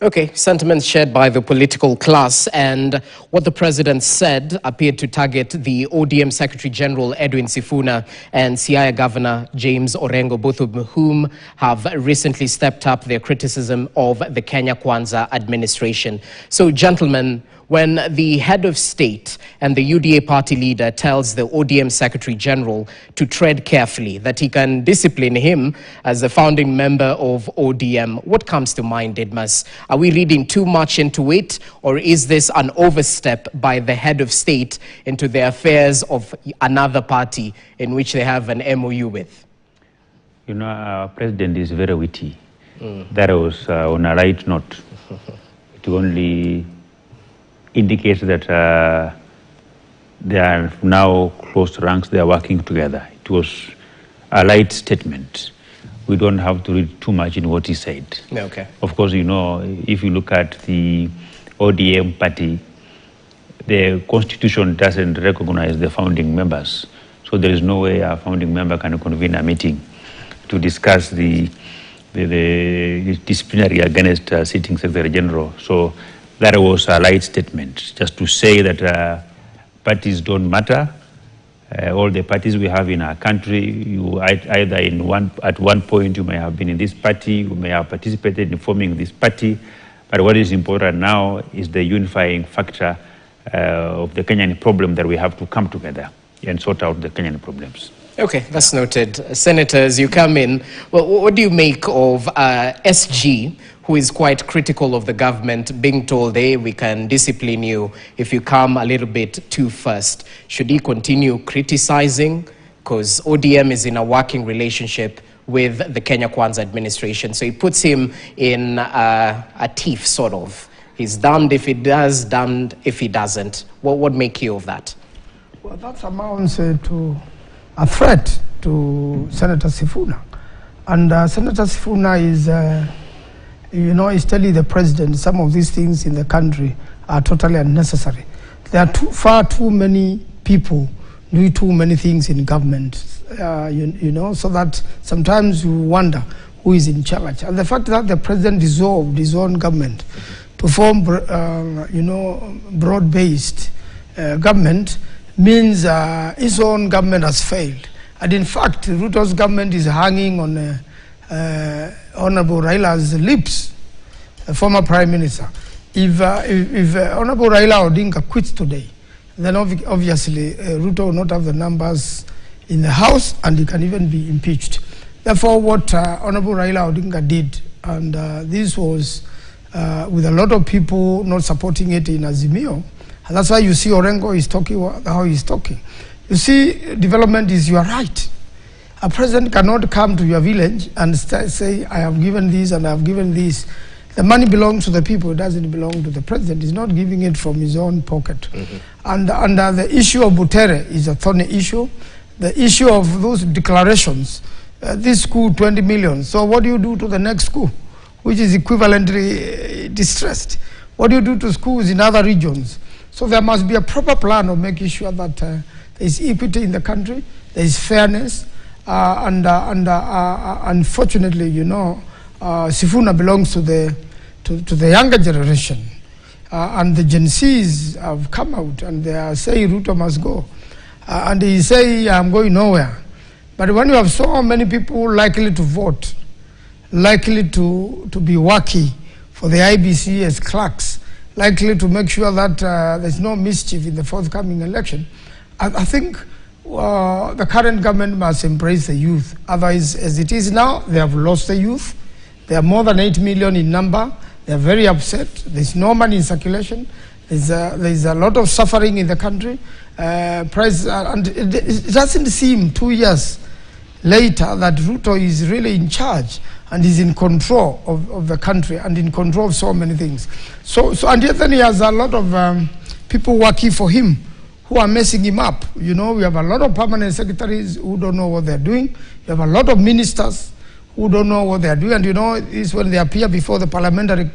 Okay, sentiments shared by the political class, and what the president said appeared to target the ODM Secretary General Edwin Sifuna and Siaya Governor James Orengo, both of whom have recently stepped up their criticism of the Kenya Kwanza administration. So, gentlemen, when the head of state and the UDA party leader tells the ODM Secretary General to tread carefully, that he can discipline him as a founding member of ODM, what comes to mind, Didmas? Are we reading too much into it, or is this an overstep by the head of state into the affairs of another party in which they have an MOU with? You know, our president is very witty. That was on a right note. It only indicates that they are now close ranks, they are working together. It was a light statement. We don't have to read too much in what he said. Okay. Of course, you know, if you look at the ODM party, the constitution doesn't recognize the founding members. So there is no way a founding member can convene a meeting to discuss the disciplinary against sitting Secretary General. So that was a light statement, just to say that parties don't matter. All the parties we have in our country, you either at one point you may have been in this party, you may have participated in forming this party, but what is important now is the unifying factor of the Kenyan problem, that we have to come together and sort out the Kenyan problems. Okay, that's noted. Senators, you come in. Well, what do you make of SG, who is quite critical of the government, being told, hey, we can discipline you if you come a little bit too fast? Should he continue criticizing? Because ODM is in a working relationship with the Kenya Kwanza administration. So it puts him in a tiff, sort of. He's damned if he does, damned if he doesn't. What make you of that? Well, that amounts to a threat to Senator Sifuna. And Senator Sifuna is, is telling the president some of these things in the country are totally unnecessary. There are far too many people doing too many things in government, so that sometimes you wonder who is in charge. And the fact that the president dissolved his own government to form, broad-based government means his own government has failed. And in fact, Ruto's government is hanging on Honorable Raila's lips, the former Prime Minister. If Honorable Raila Odinga quits today, then obviously Ruto will not have the numbers in the House, and he can even be impeached. Therefore, what Honorable Raila Odinga did, and this was with a lot of people not supporting it in Azimio, and that's why you see Orengo is talking how he's talking. You see, development is your right. A president cannot come to your village and say, I have given this and I have given this. The money belongs to the people, it doesn't belong to the president. He's not giving it from his own pocket. And the issue of Butere is a thorny issue. The issue of those declarations, this school, 20 million. So what do you do to the next school, which is equivalently distressed? What do you do to schools in other regions? So there must be a proper plan of making sure that there is equity in the country, there is fairness, unfortunately, Sifuna belongs to the younger generation, and the Gen Zs have come out and they are saying Ruto must go, and he say I'm going nowhere. But when you have so many people likely to vote, likely to be working for the IBC as clerks, likely to make sure that there's no mischief in the forthcoming election, I think the current government must embrace the youth. Otherwise, as it is now, they have lost the youth. They are more than 8 million in number. They are very upset. There's no money in circulation. There's a lot of suffering in the country. And it doesn't seem 2 years later that Ruto is really in charge and is in control of the country and in control of so many things. And yet then he has a lot of people working for him who are messing him up. We have a lot of permanent secretaries who don't know what they're doing. We have a lot of ministers who don't know what they're doing. And it's when they appear before the parliamentary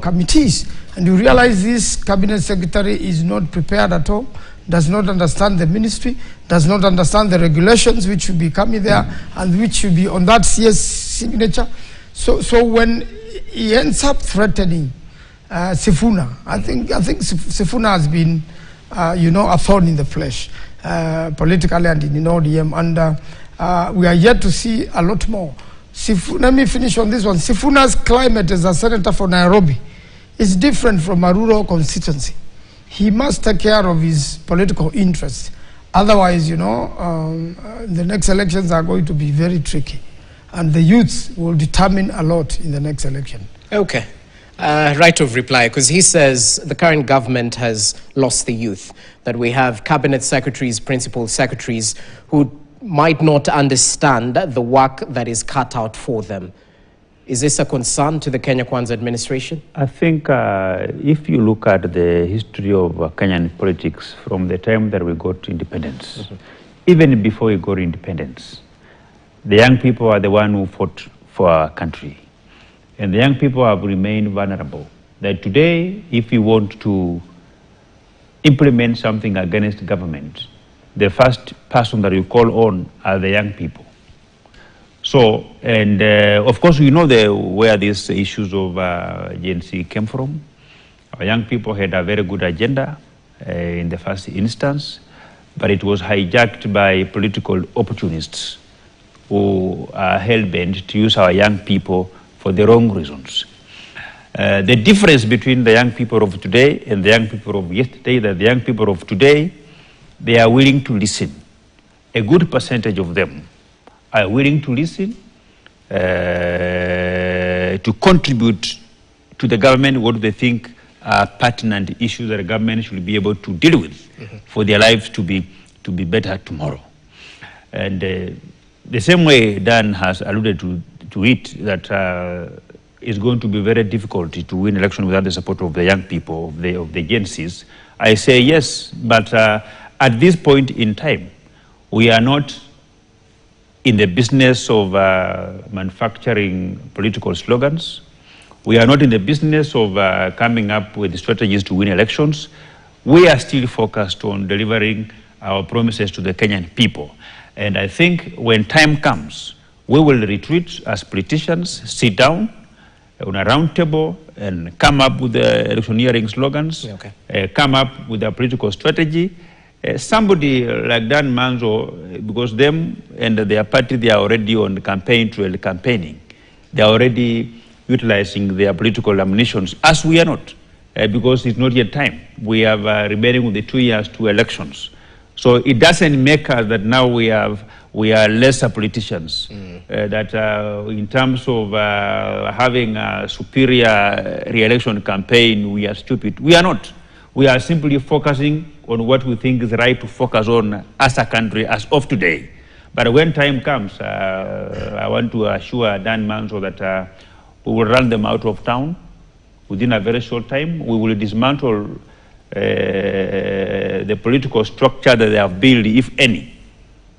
committees. And you realize this cabinet secretary is not prepared at all, does not understand the ministry, does not understand the regulations which should be coming there and which should be on that CS signature. So when he ends up threatening Sifuna. I think Sifuna has been, a thorn in the flesh, politically and in ODM, and we are yet to see a lot more. Let me finish on this one. Sifuna's climate as a senator for Nairobi is different from a rural constituency. He must take care of his political interests. Otherwise, the next elections are going to be very tricky. And the youths will determine a lot in the next election. Okay. Right of reply, because he says the current government has lost the youth, that we have cabinet secretaries, principal secretaries who might not understand the work that is cut out for them. Is this a concern to the Kenya Kwanza administration? I think if you look at the history of Kenyan politics from the time that we got independence, even before we got independence, the young people are the one who fought for our country. And the young people have remained vulnerable. That today, if you want to implement something against government, the first person that you call on are the young people. So, and of course, we know where these issues of Gen Z came from. Our young people had a very good agenda in the first instance, but it was hijacked by political opportunists who are hell-bent to use our young people for the wrong reasons. The difference between the young people of today and the young people of yesterday, that the young people of today, they are willing to listen. A good percentage of them are willing to listen, to contribute to the government what they think are pertinent issues that the government should be able to deal with for their lives to be better tomorrow. And the same way Dan has alluded to it, that it's going to be very difficult to win election without the support of the young people, of the Gen Zs. I say yes, but at this point in time, we are not in the business of manufacturing political slogans. We are not in the business of coming up with strategies to win elections. We are still focused on delivering our promises to the Kenyan people. And I think when time comes, we will retreat as politicians, sit down on a round table and come up with the electioneering slogans, come up with a political strategy. Somebody like Dan Manzo, because them and their party, they are already on the campaign trail campaigning. They are already utilizing their political ammunitions, as we are not, because it's not yet time. We have remaining with the 2 years to elections. So it doesn't make us that now we are lesser politicians, that in terms of having a superior re-election campaign, we are stupid. We are not. We are simply focusing on what we think is right to focus on as a country as of today. But when time comes, I want to assure Dan Manzo that we will run them out of town within a very short time. We will dismantle the political structure that they have built, if any.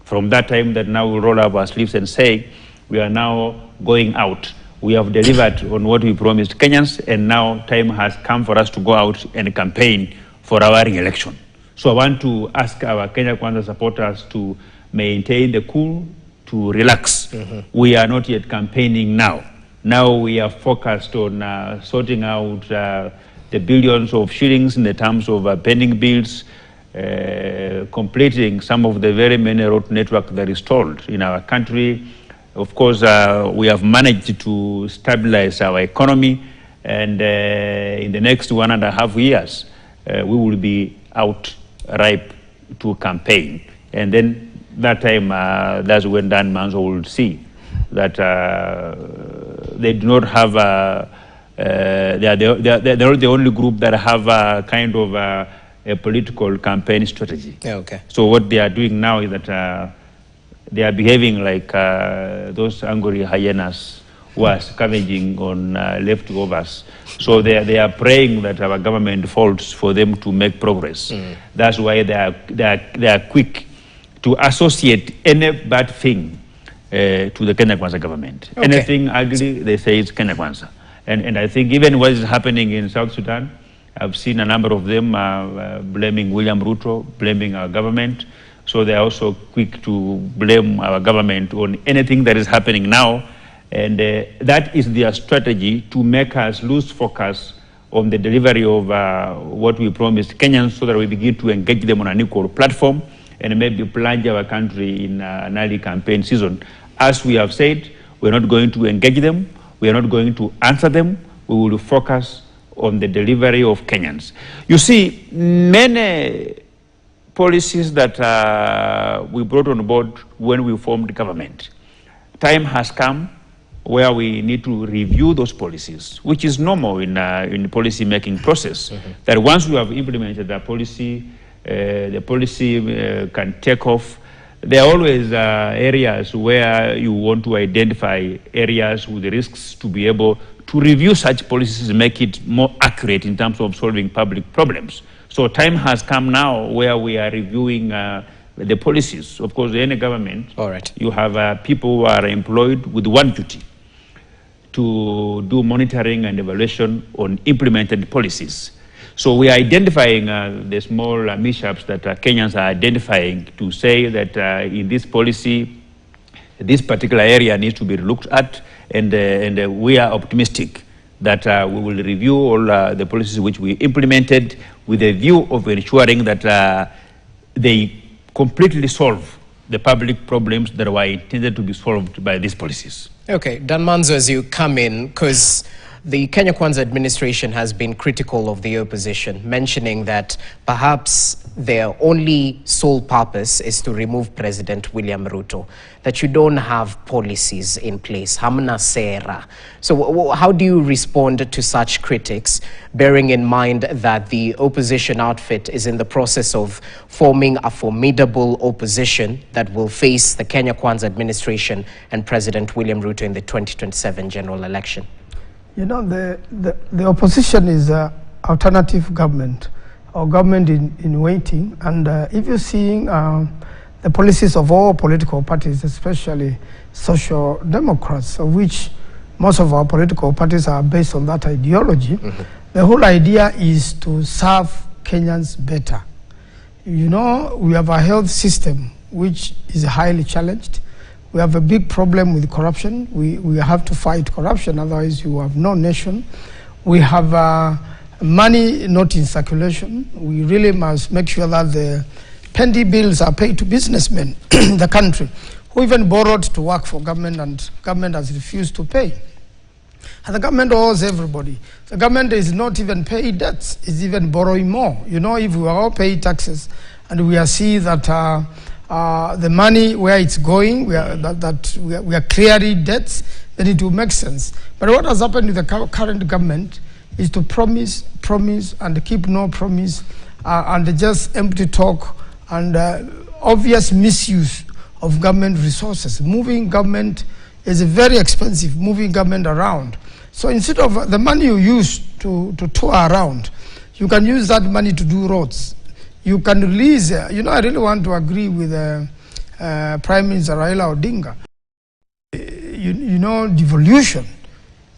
From that time that now we roll up our sleeves and say, we are now going out. We have delivered on what we promised Kenyans, and now time has come for us to go out and campaign for our re-election. So I want to ask our Kenya Kwanza supporters to maintain the cool, to relax. We are not yet campaigning now. Now we are focused on sorting out the billions of shillings in the terms of pending bills, completing some of the very many road network that is stalled in our country. Of course, we have managed to stabilize our economy, and in the next 1.5 years, we will be out ripe to campaign. And then that time, that's when Dan Manzo will see that they do not have, they're not the only group that have a kind of a political campaign strategy. So what they are doing now is that they are behaving like those angry hyenas who are scavenging on leftovers. So they are praying that our government falls for them to make progress. That's why they are quick to associate any bad thing to the Kenya Kwanza government. Anything ugly, they say it's Kenya Kwanza. And I think even what is happening in South Sudan, I've seen a number of them blaming William Ruto, blaming our government. So they are also quick to blame our government on anything that is happening now And that is their strategy to make us lose focus on the delivery of what we promised Kenyans, so that we begin to engage them on an equal platform and maybe plunge our country in an early campaign season. As we have said, we're not going to engage them, we are not going to answer them, we will focus on the delivery of Kenyans. You see, many policies that we brought on board when we formed government, time has come where we need to review those policies, which is normal in the policy making process. That once we have implemented the policy can take off. There are always areas where you want to identify areas with risks to be able to review such policies and make it more accurate in terms of solving public problems. So time has come now where we are reviewing the policies. Of course, in any government, you have people who are employed with one duty: to do monitoring and evaluation on implemented policies. So we are identifying the small mishaps that Kenyans are identifying to say that in this policy, this particular area needs to be looked at, and we are optimistic that we will review all the policies which we implemented with a view of ensuring that they completely solve the public problems that were intended to be solved by these policies. Okay, Dan Manzo, as you come in, because the Kenya Kwanza administration has been critical of the opposition, mentioning that perhaps their only sole purpose is to remove President William Ruto, that you don't have policies in place, hamna sera. So how do you respond to such critics, bearing in mind that the opposition outfit is in the process of forming a formidable opposition that will face the Kenya Kwanza administration and President William Ruto in the 2027 general election? You know, the opposition is an alternative government, or government in waiting. And if you're seeing the policies of all political parties, especially social democrats, of which most of our political parties are based on that ideology, the whole idea is to serve Kenyans better. You know, we have a health system which is highly challenged. We have a big problem with corruption. We have to fight corruption, otherwise you have no nation. We have money not in circulation. We really must make sure that the pendy bills are paid to businessmen in the country who even borrowed to work for government, and government has refused to pay. And the government owes everybody. The government is not even paying debts, it's even borrowing more. You know, if we all pay taxes and we see that the money where it's going, we are clearing debts, then it will make sense. But what has happened with the current government is to promise and keep no promise, and just empty talk and obvious misuse of government resources. Moving government is very expensive, moving government around. So instead of the money you use to tour around, you can use that money to do roads. You can release, you know, I really want to agree with Prime Minister Raila Odinga. You know, devolution.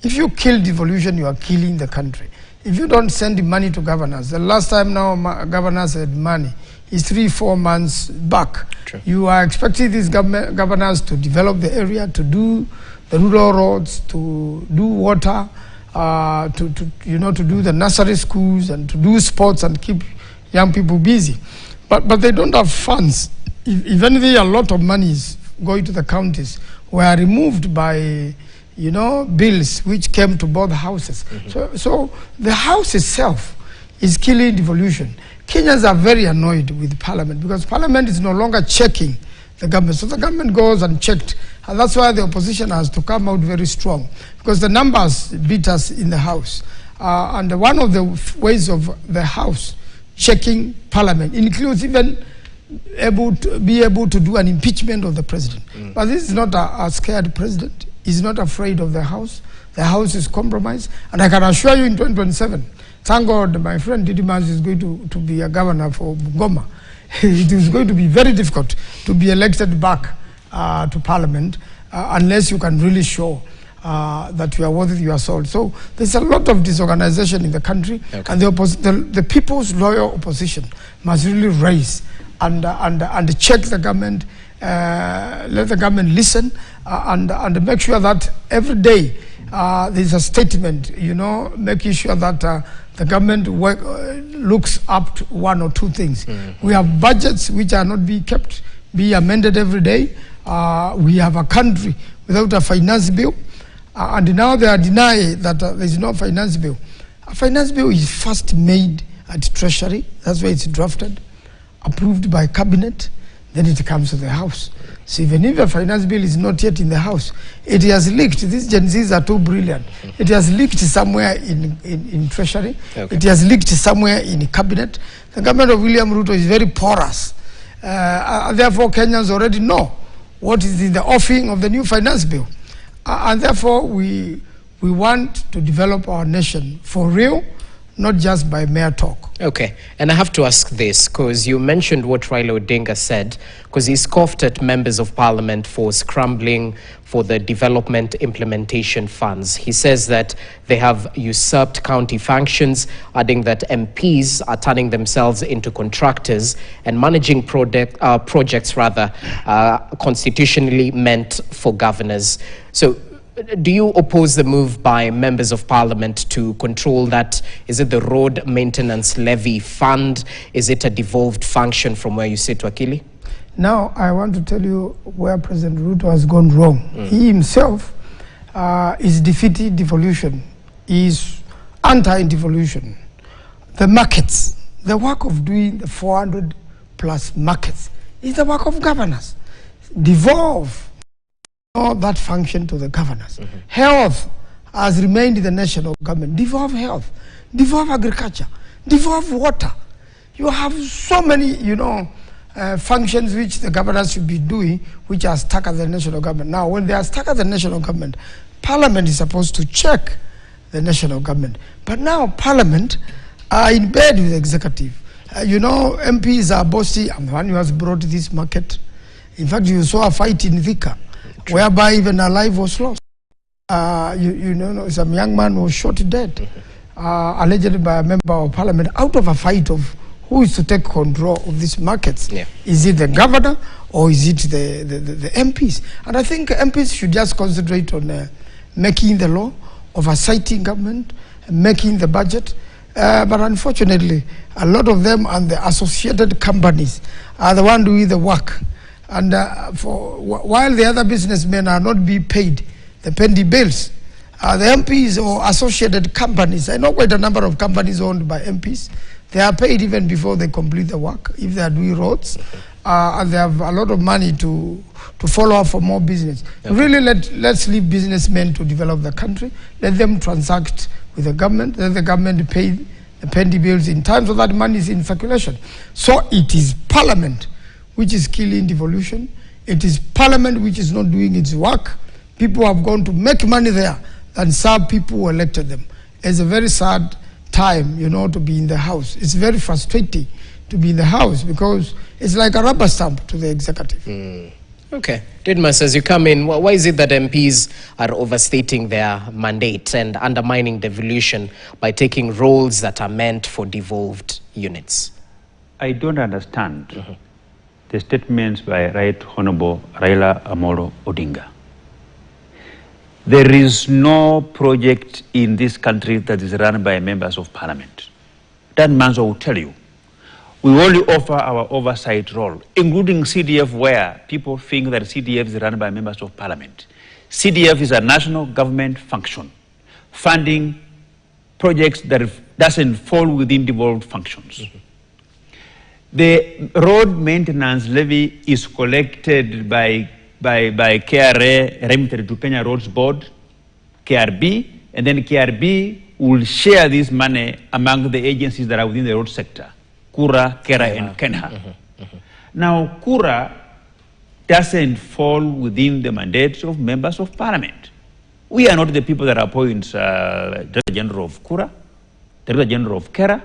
If you kill devolution, you are killing the country. If you don't send the money to governors, the last time now governors had money is 3-4 months back. True. You are expecting these governors to develop the area, to do the rural roads, to do water, to do the nursery schools and to do sports and keep young people busy. But they don't have funds. If anything, a lot of money is going to the counties were removed by, you know, bills which came to both houses. So the house itself is killing devolution. Kenyans are very annoyed with Parliament because Parliament is no longer checking the government. So the government goes and checked, and that's why the opposition has to come out very strong, because the numbers beat us in the House. And one of the ways of the House checking Parliament includes even be able to do an impeachment of the president. But this is not a scared president. He's not afraid of the House. The House is compromised. And I can assure you in 2027, thank God my friend Didimas is going to be a governor for Bungoma. It is going to be very difficult to be elected back to Parliament unless you can really show that you are worth your soul. So there's a lot of disorganization in the country, and the people's loyal opposition must really raise and check the government let the government listen and make sure that every day there's a statement, making sure that the government looks up to one or two things. We have budgets which are not be amended every day. We have a country without a finance bill, and now they are denying that there is no finance bill. A finance bill is first made at Treasury, that's why it's drafted, approved by Cabinet, then it comes to the House. So even if a finance bill is not yet in the House, it has leaked. These Gen Zs are too brilliant. It has leaked somewhere in Treasury. Okay. It has leaked somewhere in Cabinet. The government of William Ruto is very porous. Therefore, Kenyans already know what is in the offing of the new finance bill. And therefore, we want to develop our nation for real, not just by mere talk. Okay, and I have to ask this, because you mentioned what Raila Odinga said, because he scoffed at members of parliament for scrambling for the development implementation funds. He says that they have usurped county functions, adding that MPs are turning themselves into contractors and managing projects constitutionally meant for governors. So, do you oppose the move by members of parliament to control that? Is it the road maintenance levy fund? Is it a devolved function from where you sit, Wakili? Now, I want to tell you where President Ruto has gone wrong. He himself is defeating devolution. He is anti-devolution. The markets, the work of doing the 400 plus markets is the work of governors. Devolve that function to the governors. Health has remained in the national government. Devolve health, devolve agriculture, devolve water. You have so many, functions which the governors should be doing, which are stuck at the national government. Now, when they are stuck at the national government, Parliament is supposed to check the national government. But now Parliament are in bed with the executive. MPs are bossy. I'm the one who has brought this market. In fact, you saw a fight in Thika, whereby even a life was lost. Some young man was shot dead, allegedly by a member of parliament, out of a fight of who is to take control of these markets. Yeah. Is it the governor or is it the MPs? And I think MPs should just concentrate on making the law, oversighting government, making the budget. But unfortunately, a lot of them and the associated companies are the ones doing the work. And while the other businessmen are not being paid the penny bills, the MPs or associated companies, I know quite a number of companies owned by MPs, they are paid even before they complete the work, if they are doing roads, and they have a lot of money to follow up for more business. Okay. Really, let's leave businessmen to develop the country, let them transact with the government, let the government pay the penny bills in time so that money is in circulation. So it is Parliament which is killing devolution. It is Parliament which is not doing its work. People have gone to make money there and serve people who elected them. It's a very sad time, to be in the House. It's very frustrating to be in the House because it's like a rubber stamp to the executive. Okay. Didmas, as you come in, why is it that MPs are overstating their mandate and undermining devolution by taking roles that are meant for devolved units? I don't understand the statements by Right Honorable Raila Amolo Odinga. There is no project in this country that is run by members of parliament. That man will tell you. We only offer our oversight role, including CDF, where people think that CDF is run by members of parliament. CDF is a national government function, funding projects that doesn't fall within devolved functions. The road maintenance levy is collected by KRA, remitted to Kenya Roads Board, KRB, and then KRB will share this money among the agencies that are within the road sector, Kura, Kera, and Kenha. Now, Kura doesn't fall within the mandates of members of parliament. We are not the people that appoint Director General of Kura, Director General of Kera.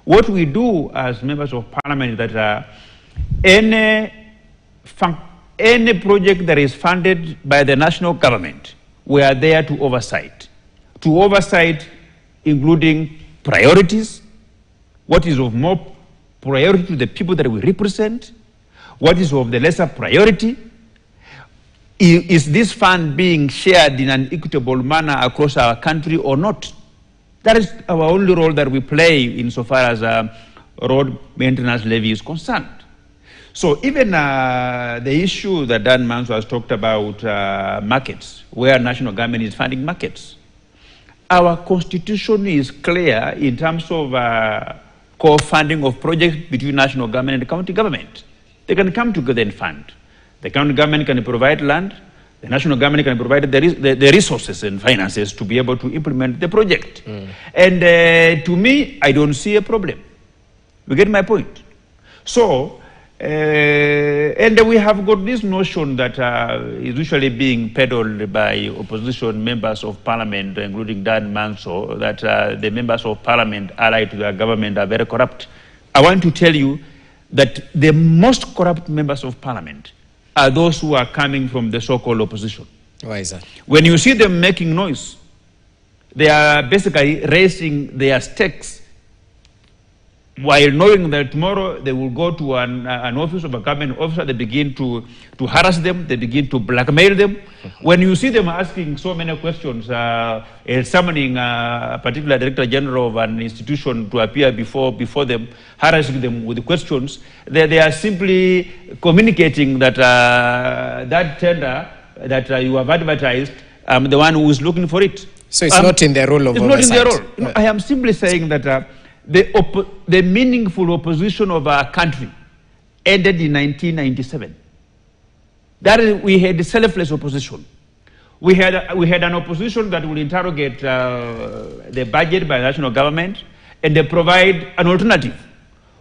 What we do as members of parliament is that any project that is funded by the national government, we are there to oversight. To oversight, including priorities, what is of more priority to the people that we represent, What is of the lesser priority? Is this fund being shared in an equitable manner across our country or not? That is our only role that we play insofar as road maintenance levy is concerned. So even the issue that Dan Manso has talked about, markets, where national government is funding markets. Our constitution is clear in terms of co-funding of projects between national government and county government. They can come together and fund. The county government can provide land, the national government can provide the resources and finances to be able to implement the project. And to me, I don't see a problem. You get my point? So, and we have got this notion that is usually being peddled by opposition members of parliament, including Dan Manso, that the members of parliament allied to the government are very corrupt. I want to tell you that the most corrupt members of parliament are those who are coming from the so-called opposition. Why is that? When you see them making noise, they are basically raising their stakes while knowing that tomorrow they will go to an office of a government officer. They begin to harass them, they begin to blackmail them. When you see them asking so many questions, summoning a particular director general of an institution to appear before them, harassing them with questions, they are simply communicating that that tender that you have advertised, I'm the one who is looking for it. So it's not in their role of oversight. It's not in their role. You know, I am simply saying that the meaningful opposition of our country ended in 1997. That is, we had selfless opposition. We had an opposition that would interrogate the budget by the national government and they provide an alternative.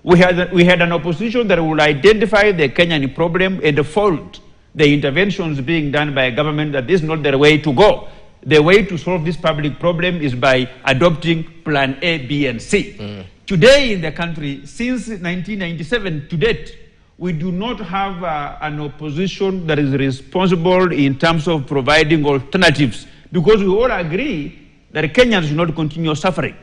We had an opposition that would identify the Kenyan problem and fault the interventions being done by government that this is not the way to go. The way to solve this public problem is by adopting plan A, B, and C. Today in the country, since 1997 to date, we do not have an opposition that is responsible in terms of providing alternatives, because we all agree that Kenyans should not continue suffering.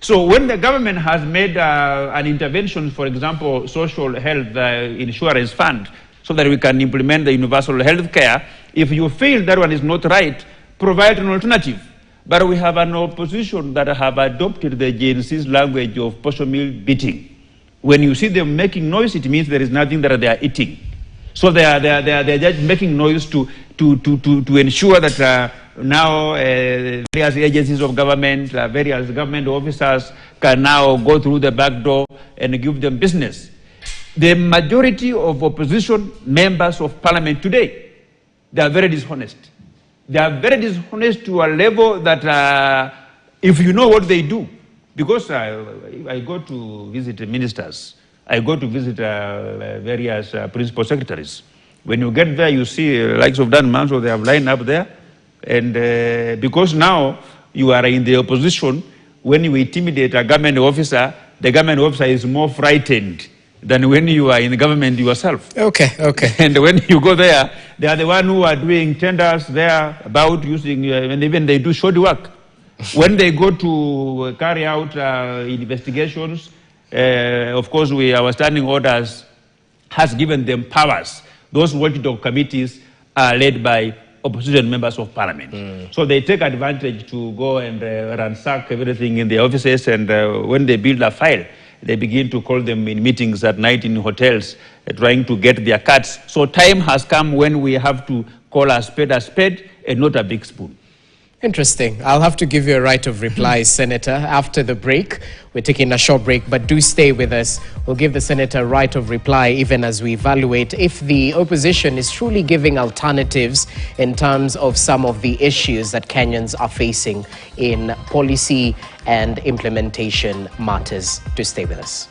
So when the government has made an intervention, for example, social health insurance fund, so that we can implement the universal health care, if you feel that one is not right, provide an alternative. But we have an opposition that have adopted the Gen Z's language of posho meal beating. When you see them making noise, it means there is nothing that they are eating. So they are just making noise to ensure that now various agencies of government, various government officers can now go through the back door and give them business. The majority of opposition members of parliament today, they are very dishonest. They are very dishonest to a level that if you know what they do, because I go to visit ministers, I go to visit various principal secretaries. When you get there, you see likes of Dan Manso, they have lined up there. And because now you are in the opposition, when you intimidate a government officer, the government officer is more frightened than when you are in the government yourself. Okay. And when you go there, they are the one who are doing tenders there about using, and even they do shoddy work. When they go to carry out investigations, of course, our standing orders has given them powers. Those watchdog committees are led by opposition members of parliament. So they take advantage to go and ransack everything in the offices, and when they build a file, they begin to call them in meetings at night in hotels, trying to get their cuts. So time has come when we have to call a spade and not a big spoon. Interesting. I'll have to give you a right of reply, Senator, after the break. We're taking a short break, but do stay with us. We'll give the Senator a right of reply even as we evaluate if the opposition is truly giving alternatives in terms of some of the issues that Kenyans are facing in policy and implementation matters. Do stay with us.